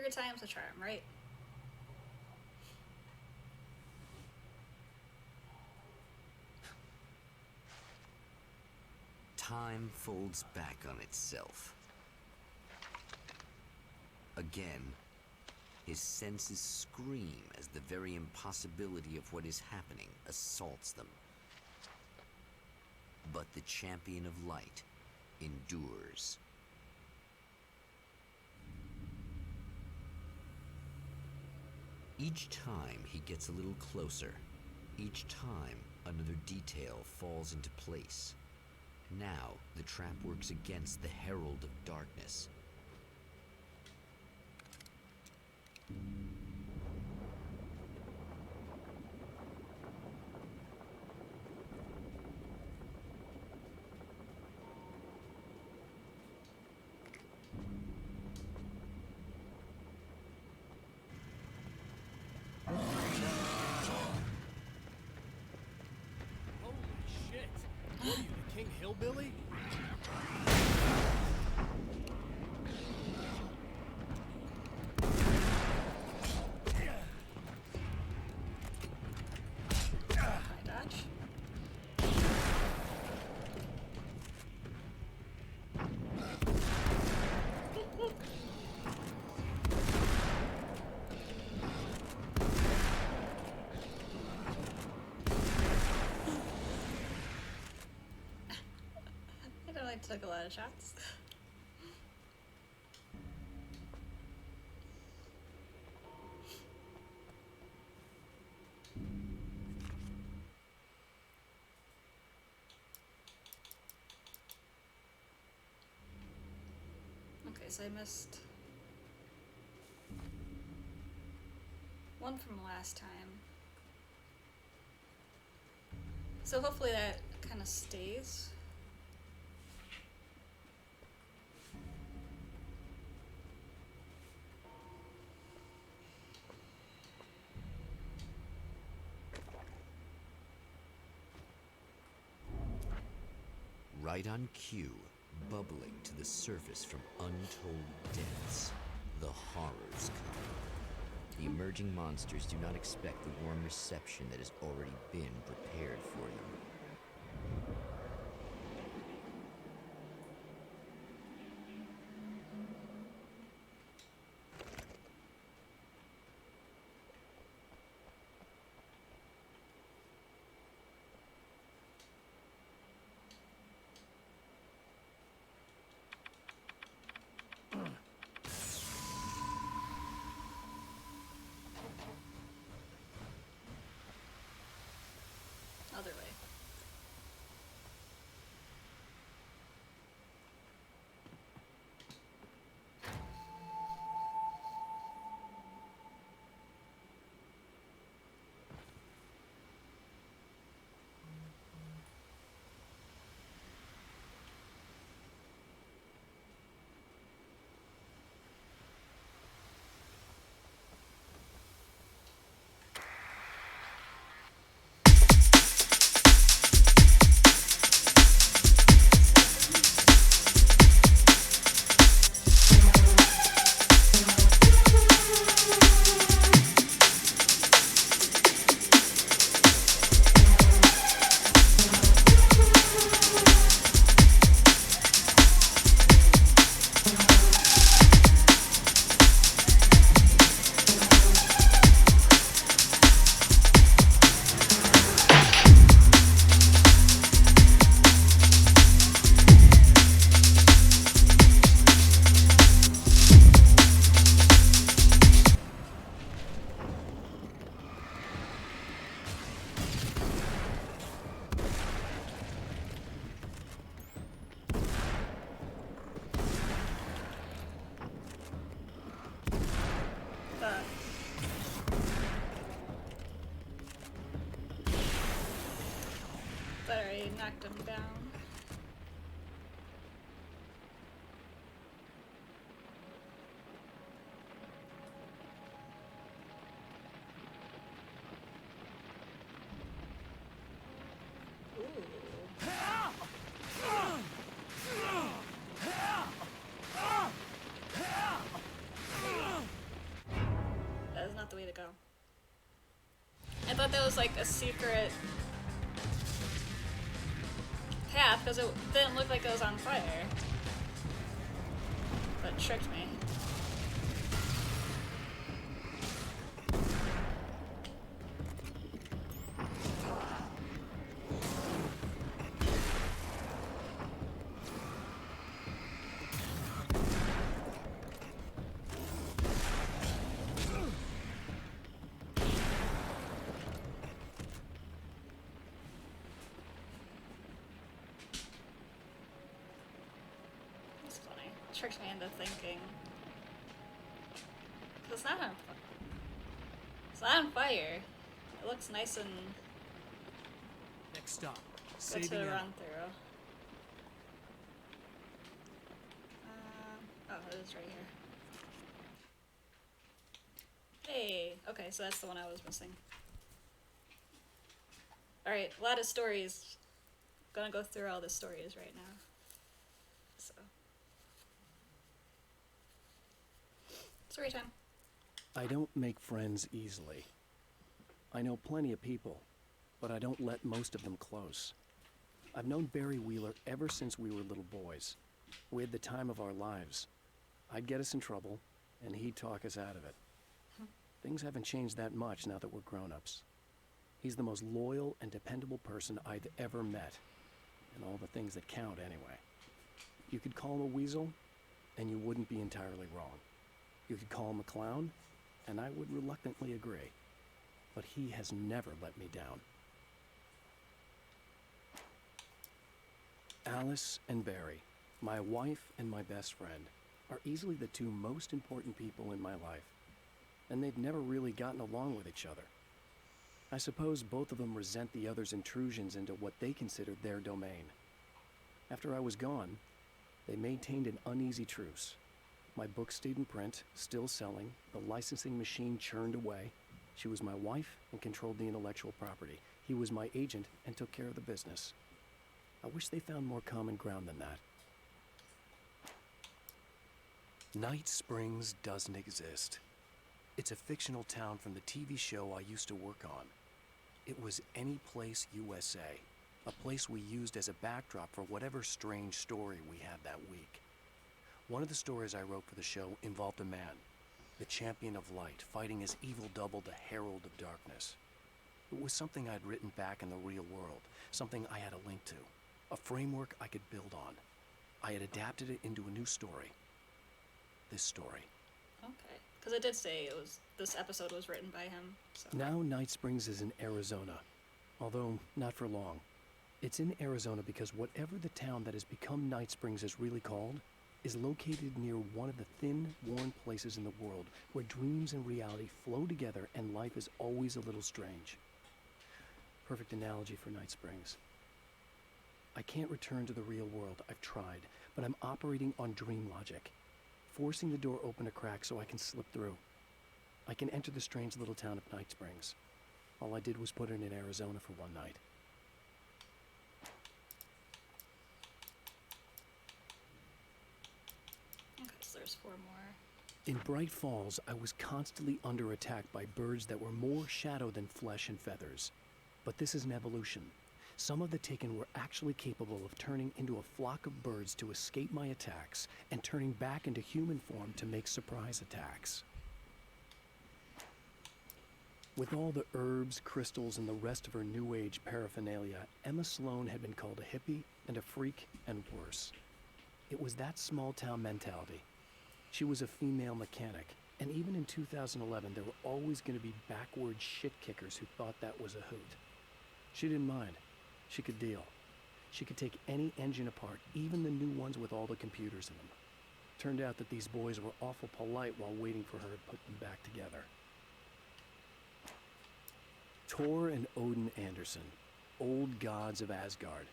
Third time's a charm, right? Time folds back on itself. Again, his senses scream as the very impossibility of what is happening assaults them. But the champion of light endures. Each time he gets a little closer, each time another detail falls into place. Now the trap works against the Herald of Darkness. King Hillbilly? High dodge. I know I took a lot of shots. Okay, so I missed one from last time. So hopefully that kind of stays. Right on cue, bubbling to the surface from untold depths, the horrors come. The emerging monsters do not expect the warm reception that has already been prepared for them. Other way. But I already knocked him down. go. I thought that was like a secret path because it didn't look like it was on fire. But it tricked me. Tricked me into thinking. Cause it's not on fire. It looks nice and Next stop, good to saving run Al. through. Oh, it is right here. Hey, okay, so that's the one I was missing. Alright, a lot of stories. Gonna go through all the stories right now. So. Story time. I don't make friends easily. I know plenty of people, but I don't let most of them close. I've known Barry Wheeler ever since we were little boys. We had the time of our lives. I'd get us in trouble, and he'd talk us out of it. Things haven't changed that much now that we're grown-ups. He's the most loyal and dependable person I've ever met, and all the things that count anyway. You could call him a weasel, and you wouldn't be entirely wrong. You could call him a clown, and I would reluctantly agree. But he has never let me down. Alice and Barry, my wife and my best friend, are easily the two most important people in my life. And they've never really gotten along with each other. I suppose both of them resent the other's intrusions into what they considered their domain. After I was gone, they maintained an uneasy truce. My book stayed in print, still selling, the licensing machine churned away. She was my wife and controlled the intellectual property. He was my agent and took care of the business. I wish they found more common ground than that. Night Springs doesn't exist. It's a fictional town from the TV show I used to work on. It was Any Place USA, a place we used as a backdrop for whatever strange story we had that week. One of the stories I wrote for the show involved a man, the champion of light, fighting his evil double, the herald of darkness. It was something I'd written back in the real world, something I had a link to, a framework I could build on. I had adapted it into a new story. This story. Okay. Because it did say this episode was written by him. So. Now Night Springs is in Arizona, although not for long. It's in Arizona because whatever the town that has become Night Springs is really called is located near one of the thin, worn places in the world where dreams and reality flow together and life is always a little strange. Perfect analogy for Night Springs. I can't return to the real world. I've tried, but I'm operating on dream logic, forcing the door open a crack so I can slip through. I can enter the strange little town of Night Springs. All I did was put it in Arizona for one night. Okay, so there's 4 more. In Bright Falls, I was constantly under attack by birds that were more shadow than flesh and feathers. But this is an evolution. Some of the Taken were actually capable of turning into a flock of birds to escape my attacks and turning back into human form to make surprise attacks. With all the herbs, crystals, and the rest of her New Age paraphernalia, Emma Sloan had been called a hippie and a freak and worse. It was that small-town mentality. She was a female mechanic, and even in 2011, there were always going to be backward shit-kickers who thought that was a hoot. She didn't mind. She could deal. She could take any engine apart, even the new ones with all the computers in them. Turned out that these boys were awful polite while waiting for her to put them back together. Thor and Odin Anderson, old gods of Asgard.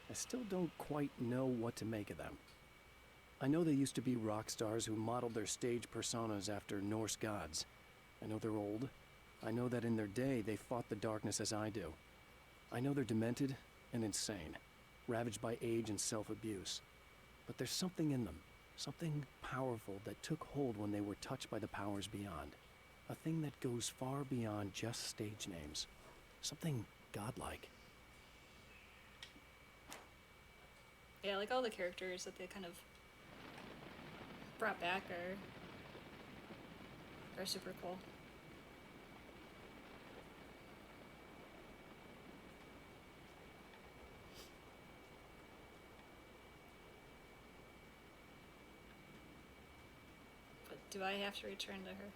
I still don't quite know what to make of them. I know they used to be rock stars who modeled their stage personas after Norse gods. I know they're old. I know that in their day they fought the darkness as I do. I know they're demented and insane, ravaged by age and self-abuse. But there's something in them, something powerful that took hold when they were touched by the powers beyond. A thing that goes far beyond just stage names. Something godlike. Yeah, like all the characters that they kind of brought back are super cool. But do I have to return to her?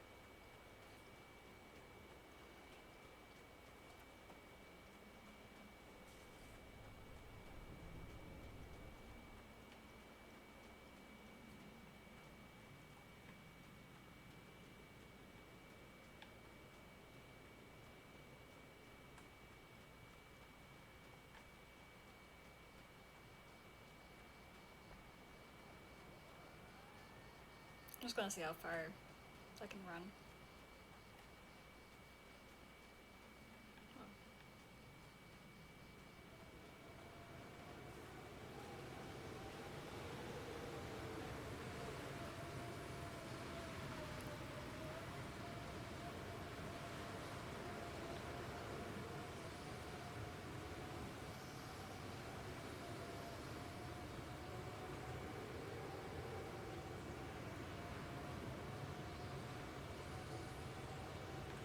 I'm just gonna see how far I can run.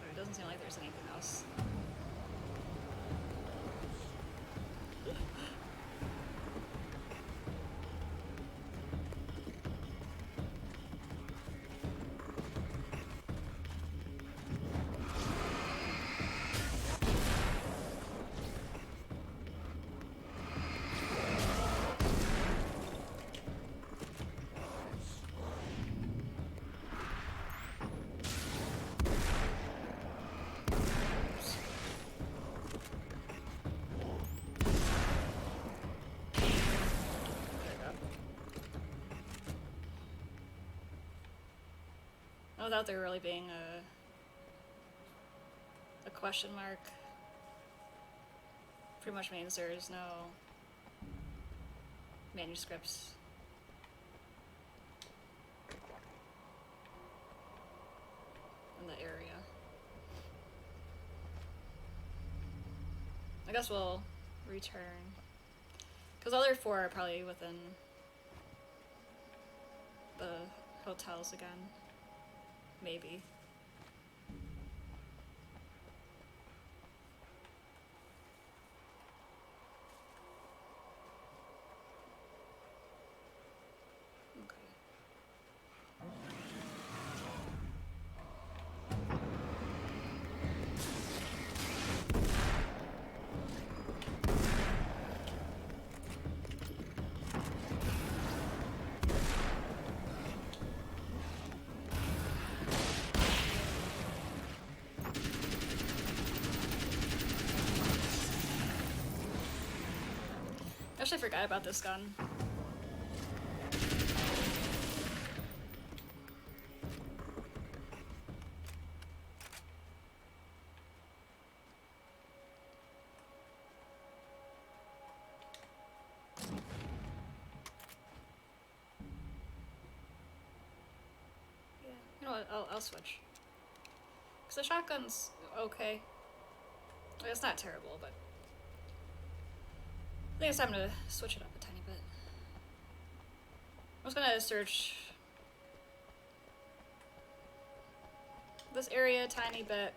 It doesn't seem like there's anything else. Without there really being a question mark, pretty much means there's no manuscripts. In the area. I guess we'll return. Because the other four are probably within the hotels again. Maybe. I actually forgot about this gun. Yeah, you know what? I'll switch. Cause the shotgun's okay. Like, it's not terrible, but I think it's time to switch it up a tiny bit. I'm just gonna search this area a tiny bit.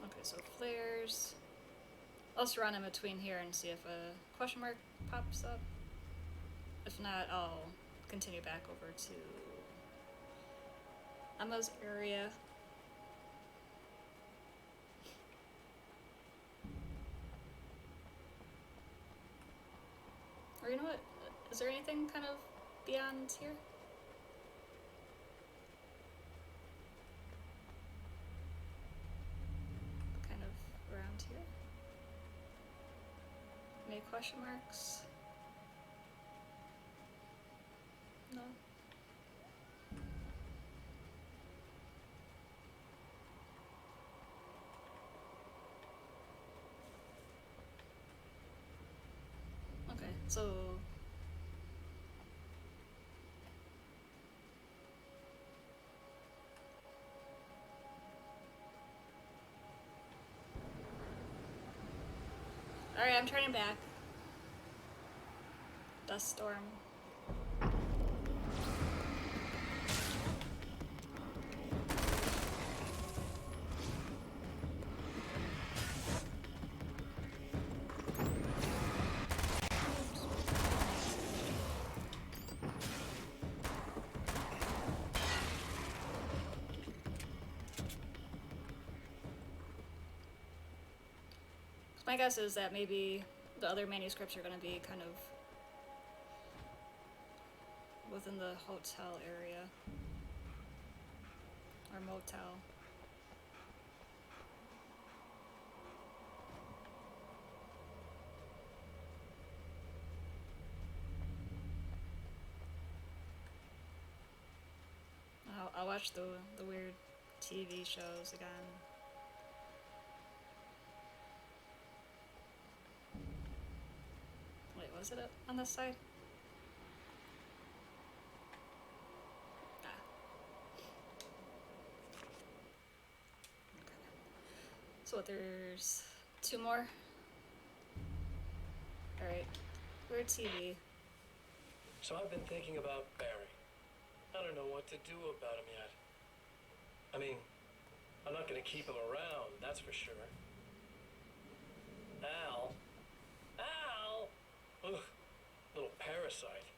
Okay, so flares. I'll just run in between here and see if a question mark pops up. If not, I'll continue back over to Emma's area. Or you know what? Is there anything kind of beyond here? Kind of around here? Any question marks? No? So alright, I'm turning back. Dust storm. My guess is that maybe the other manuscripts are going to be kind of within the hotel area or motel. I'll watch the weird TV shows again. Wait, was it up on this side? Ah. Okay. So what, there's 2 more? Alright. Weird TV. So I've been thinking about Barry. I don't know what to do about him yet. I mean, I'm not gonna keep him around, that's for sure. Al? Al! Ugh, little parasite.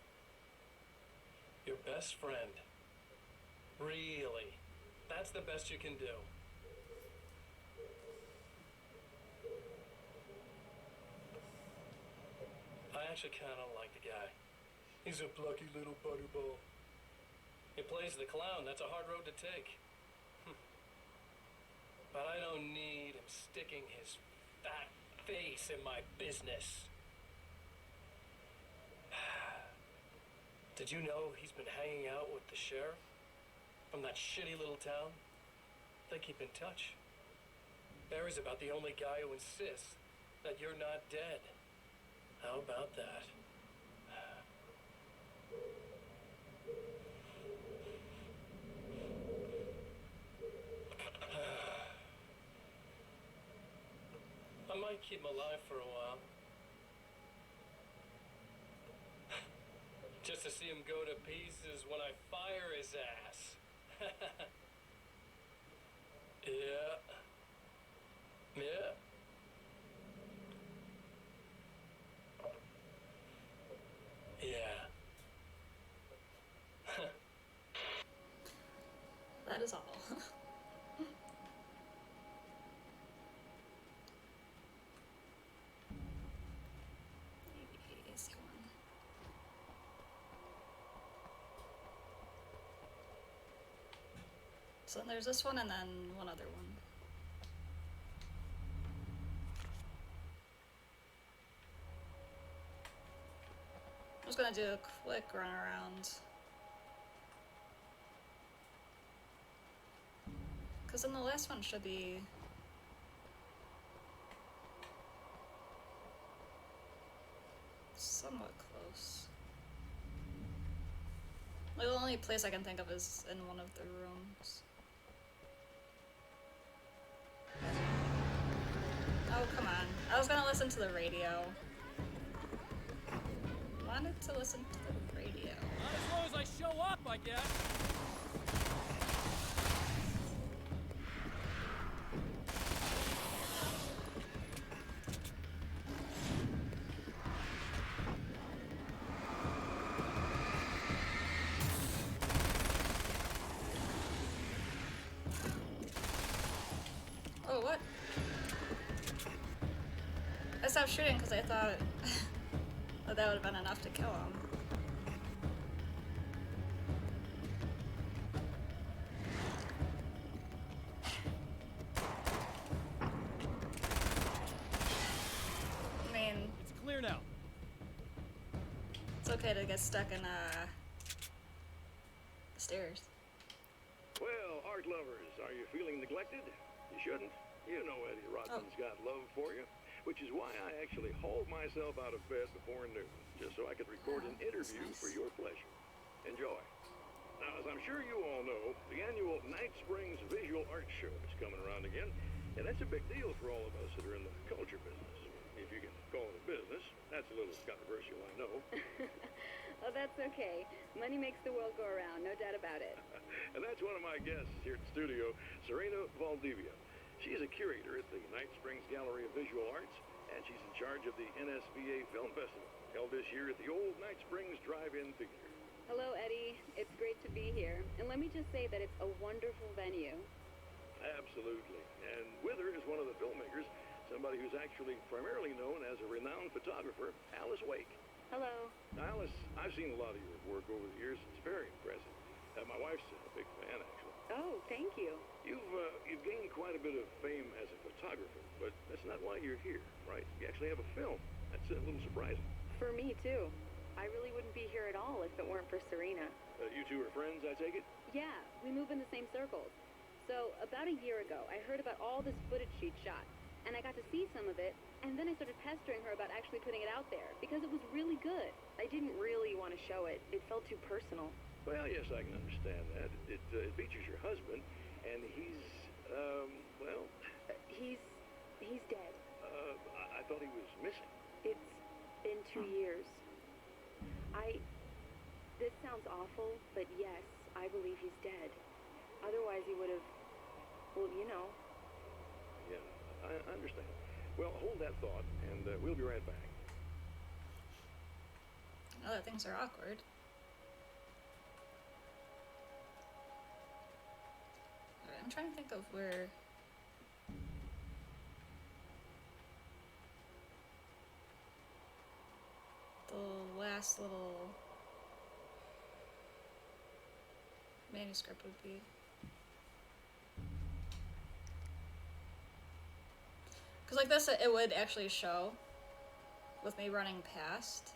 Your best friend. Really? That's the best you can do. I actually kinda like the guy. He's a plucky little butterball. He plays the clown. That's a hard road to take. But I don't need him sticking his fat face in my business. Did you know he's been hanging out with the sheriff from that shitty little town? They keep in touch. Barry's about the only guy who insists that you're not dead. How about that? I might keep him alive for a while. Just to see him go to pieces when I fire his ass. Yeah. Yeah. Yeah. That is all. Easy one. So there's this one and then one other one. I'm just gonna do a quick run around. Because then the last one should be somewhat close. Like, the only place I can think of is in one of the rooms. Oh, come on. I was gonna listen to the radio. Wanted to listen to the radio. Not as long as I show up, I guess. Oh, what? I stopped shooting because I thought that would have been enough to kill him. I mean, It's clear now. it's okay to get stuck in the stairs. Well, art lovers, are you feeling neglected? You shouldn't. You know Eddie Rodman's got love for you, which is why I actually actually hauled myself out of bed before noon just so I could record an interview for your pleasure. Enjoy. Now, as I'm sure you all know, the annual Night Springs Visual Arts Show is coming around again, and that's a big deal for all of us that are in the culture business. If you can call it a business. That's a little controversial, I know. Oh, that's okay. Money makes the world go around, no doubt about it. And that's one of my guests here at the studio, Serena Valdivia. She is a curator at the Night Springs Gallery of Visual Arts, and she's in charge of the NSVA Film Festival, held this year at the old Night Springs Drive-In Theater. Hello, Eddie. It's great to be here. And let me just say that it's a wonderful venue. Absolutely. And with her is one of the filmmakers, somebody who's actually primarily known as a renowned photographer, Alice Wake. Hello. Now, Alice, I've seen a lot of your work over the years. It's very impressive. My wife's a big fan, actually. Oh, thank you. You've gained quite a bit of fame as a photographer, but that's not why you're here, right? You actually have a film. That's a little surprising. For me, too. I really wouldn't be here at all if it weren't for Serena. You two are friends, I take it? Yeah, we move in the same circles. So, about a year ago, I heard about all this footage she'd shot, and I got to see some of it, and then I started pestering her about actually putting it out there, because it was really good. I didn't really want to show it. It felt too personal. Well, yes, I can understand that. It features your husband, and he's, well... He's dead. I thought he was missing. It's been 2 years. This sounds awful, but yes, I believe he's dead. Otherwise he would have, well, you know. Yeah, I understand. Well, hold that thought, and we'll be right back. Now that things are awkward. Alright, I'm trying to think of where... the last little manuscript would be. Because like this, it would actually show with me running past.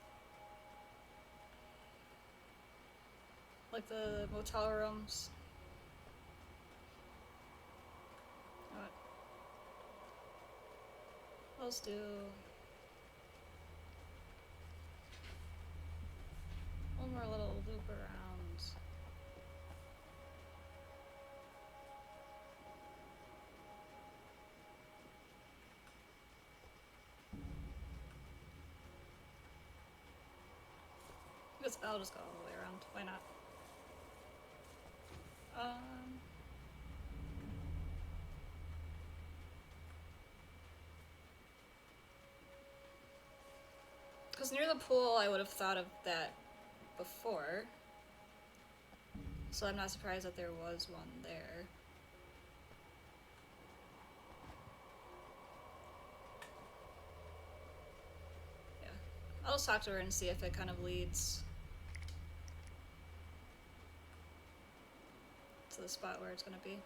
Like the motel rooms. What? Let's do... one more little loop around. I'll just go all the way around. Why not? Because near the pool, I would have thought of that before. So I'm not surprised that there was one there. Yeah. I'll just talk to her and see if it kind of leads to the spot where it's gonna be.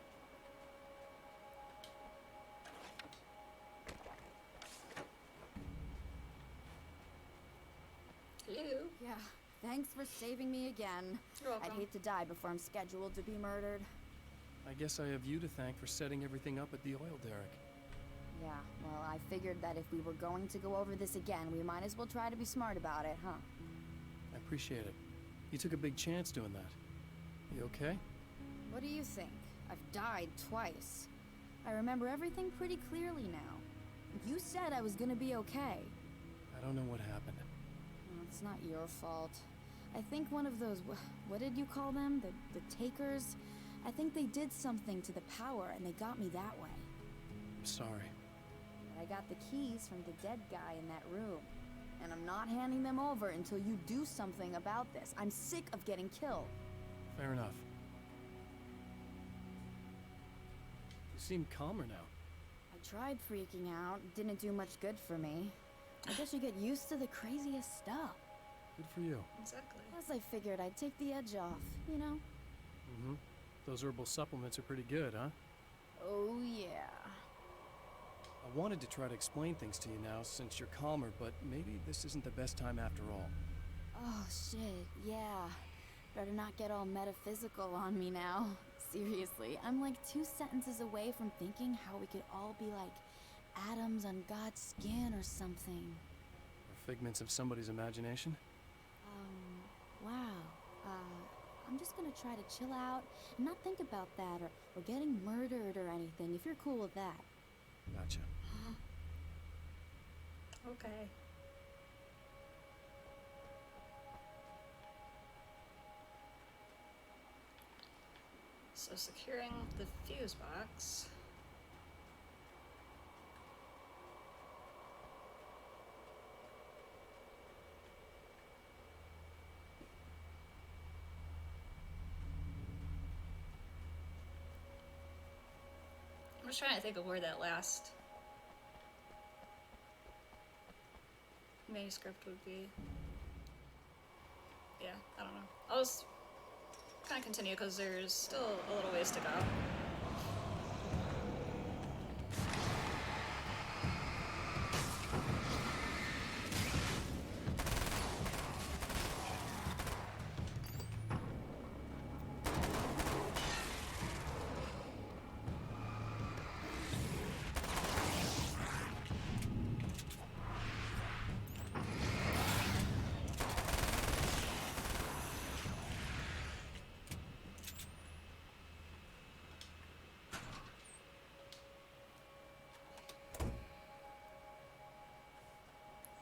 Hello. Yeah, thanks for saving me again. You're welcome. I'd hate to die before I'm scheduled to be murdered. I guess I have you to thank for setting everything up at the oil derrick. Yeah, well, I figured that if we were going to go over this again, we might as well try to be smart about it, huh? I appreciate it. You took a big chance doing that. You okay? What do you think? I've died twice. I remember everything pretty clearly now. You said I was gonna be okay. I don't know what happened. Well, it's not your fault. I think one of those, what did you call them? The takers? I think they did something to the power and they got me that way. I'm sorry. But I got the keys from the dead guy in that room. And I'm not handing them over until you do something about this. I'm sick of getting killed. Fair enough. You seem calmer now. I tried freaking out. It didn't do much good for me. I guess you get used to the craziest stuff. Good for you. Exactly. Plus I figured I'd take the edge off, you know? Mm-hmm. Those herbal supplements are pretty good, huh? Oh yeah. I wanted to try to explain things to you now since you're calmer, but maybe this isn't the best time after all. Oh shit, yeah. Better not get all metaphysical on me now. Seriously, I'm like 2 sentences away from thinking how we could all be like atoms on God's skin or something. Or figments of somebody's imagination? Wow. I'm just gonna try to chill out and not think about that or getting murdered or anything, if you're cool with that. Gotcha. Okay. So securing the fuse box. I'm just trying to think of where that last manuscript would be. Yeah, I don't know. I'll just kind of continue because there's still a little ways to go.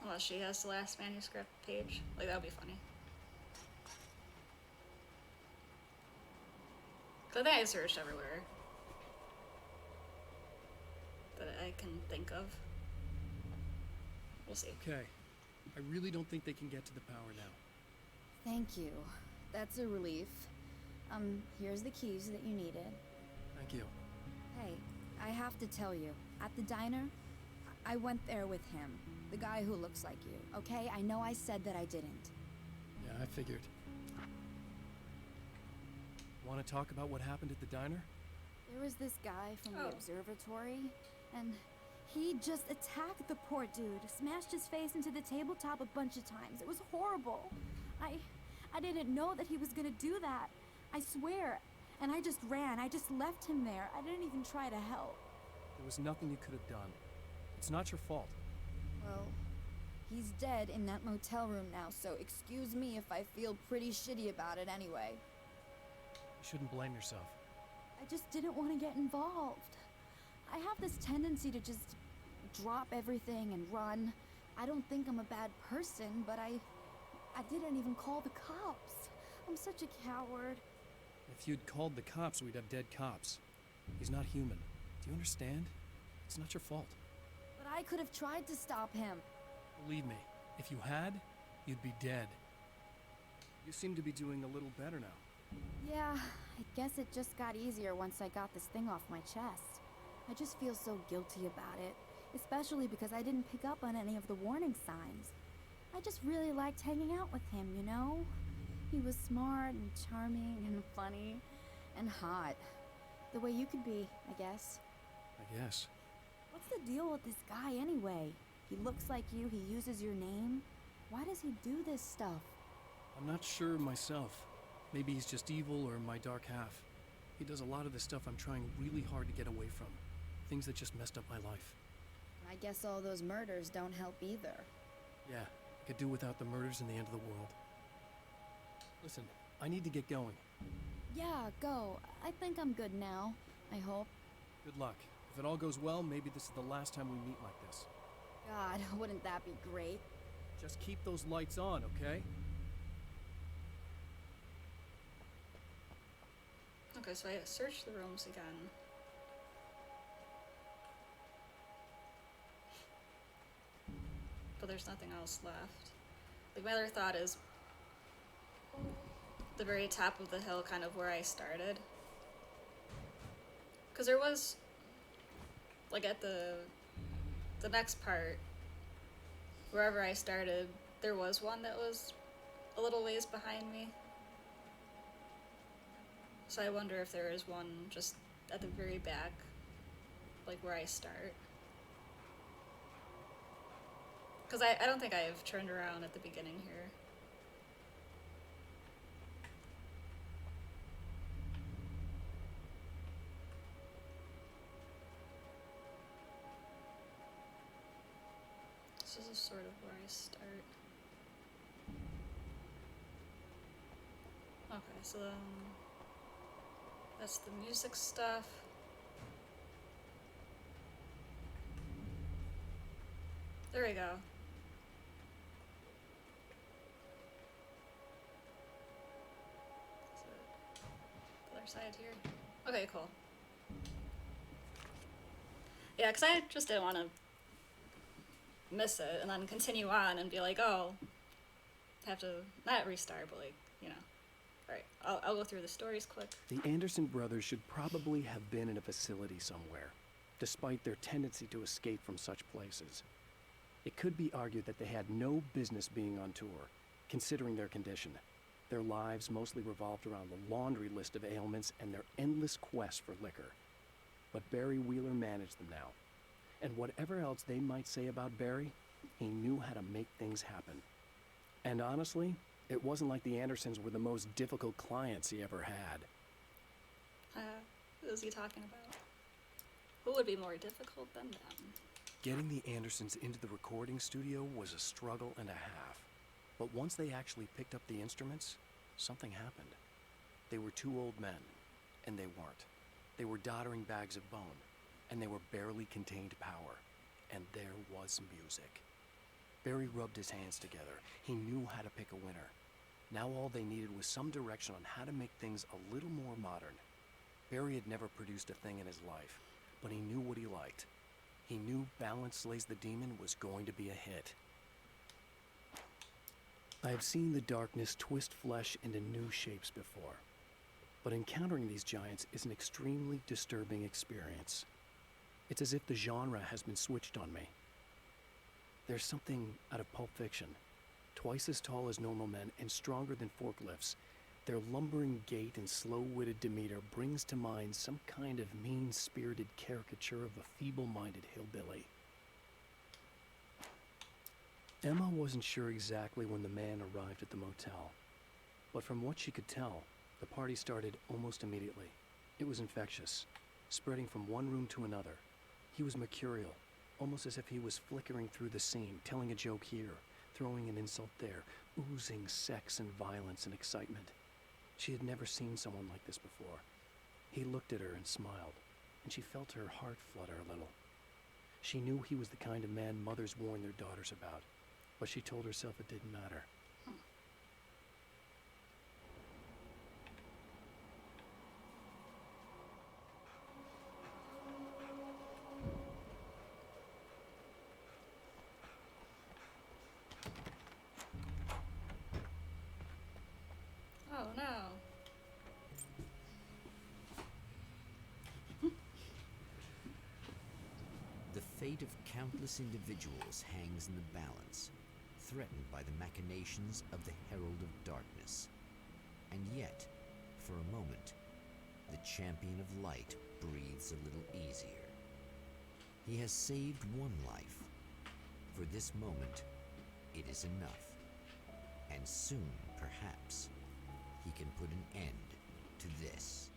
Unless she has the last manuscript page. Like, that would be funny. Cause I think I searched everywhere that I can think of. We'll see. Okay. I really don't think they can get to the power now. Thank you. That's a relief. Here's the keys that you needed. Thank you. Hey, I have to tell you, at the diner, I went there with him. The guy who looks like you, okay? I know I said that I didn't. Yeah, I figured. Want to talk about what happened at the diner? There was this guy from the Oh. observatory, and he just attacked the poor dude, smashed his face into the tabletop a bunch of times. It was horrible. I didn't know that he was gonna do that. I swear. And I just ran. I just left him there. I didn't even try to help. There was nothing you could have done. It's not your fault. Well, he's dead in that motel room now, so excuse me if I feel pretty shitty about it anyway. You shouldn't blame yourself. I just didn't want to get involved. I have this tendency to just drop everything and run. I don't think I'm a bad person, but I didn't even call the cops. I'm such a coward. If you'd called the cops, we'd have dead cops. He's not human. Do you understand? It's not your fault. But I could have tried to stop him. Believe me, if you had, you'd be dead. You seem to be doing a little better now. Yeah, I guess it just got easier once I got this thing off my chest. I just feel so guilty about it, especially because I didn't pick up on any of the warning signs. I just really liked hanging out with him, you know? He was smart and charming and funny and hot. The way you could be, I guess. I guess. What's the deal with this guy anyway? He looks like you, he uses your name. Why does he do this stuff? I'm not sure myself. Maybe he's just evil or my dark half. He does a lot of the stuff I'm trying really hard to get away from. Things that just messed up my life. I guess all those murders don't help either. Yeah, I could do without the murders and the end of the world. Listen, I need to get going. Yeah, go. I think I'm good now. I hope. Good luck. If it all goes well, maybe this is the last time we meet like this. God, wouldn't that be great? Just keep those lights on, okay? Okay, so I searched the rooms again. But there's nothing else left. Like, my other thought is the very top of the hill, kind of where I started. Because there was, like, at the next part, wherever I started, there was one that was a little ways behind me. So I wonder if there is one just at the very back, like where I start. Because I don't think I've turned around at the beginning here. is sort of where I start. Okay, so then that's the music stuff. There we go. So, the other side here. Okay, cool. Yeah, because I just didn't want to miss it and then continue on and be like, oh, have to not restart, but like, you know. Alright, I'll go through the stories quick. The Anderson brothers should probably have been in a facility somewhere, despite their tendency to escape from such places. It could be argued that they had no business being on tour, considering their condition. Their lives mostly revolved around the laundry list of ailments and their endless quest for liquor. But Barry Wheeler managed them now. And whatever else they might say about Barry, he knew how to make things happen. And honestly, it wasn't like the Andersons were the most difficult clients he ever had. Who is he talking about? Who would be more difficult than them? Getting the Andersons into the recording studio was a struggle and a half. But once they actually picked up the instruments, something happened. They were two old men, and they weren't. They were doddering bags of bone, and they were barely contained power. And there was music. Barry rubbed his hands together. He knew how to pick a winner. Now all they needed was some direction on how to make things a little more modern. Barry had never produced a thing in his life, but he knew what he liked. He knew Balance Slays the Demon was going to be a hit. I have seen the darkness twist flesh into new shapes before, but encountering these giants is an extremely disturbing experience. It's as if the genre has been switched on me. There's something out of Pulp Fiction. Twice as tall as normal men and stronger than forklifts, their lumbering gait and slow-witted demeanor brings to mind some kind of mean-spirited caricature of a feeble-minded hillbilly. Emma wasn't sure exactly when the man arrived at the motel, but from what she could tell, the party started almost immediately. It was infectious, spreading from one room to another. He was mercurial, almost as if he was flickering through the scene, telling a joke here, throwing an insult there, oozing sex and violence and excitement. She had never seen someone like this before. He looked at her and smiled, and she felt her heart flutter a little. She knew he was the kind of man mothers warn their daughters about, but she told herself it didn't matter. Oh no. The fate of countless individuals hangs in the balance, threatened by the machinations of the Herald of Darkness. And yet, for a moment, the Champion of Light breathes a little easier. He has saved one life. For this moment, it is enough. And soon, perhaps, he can put an end to this.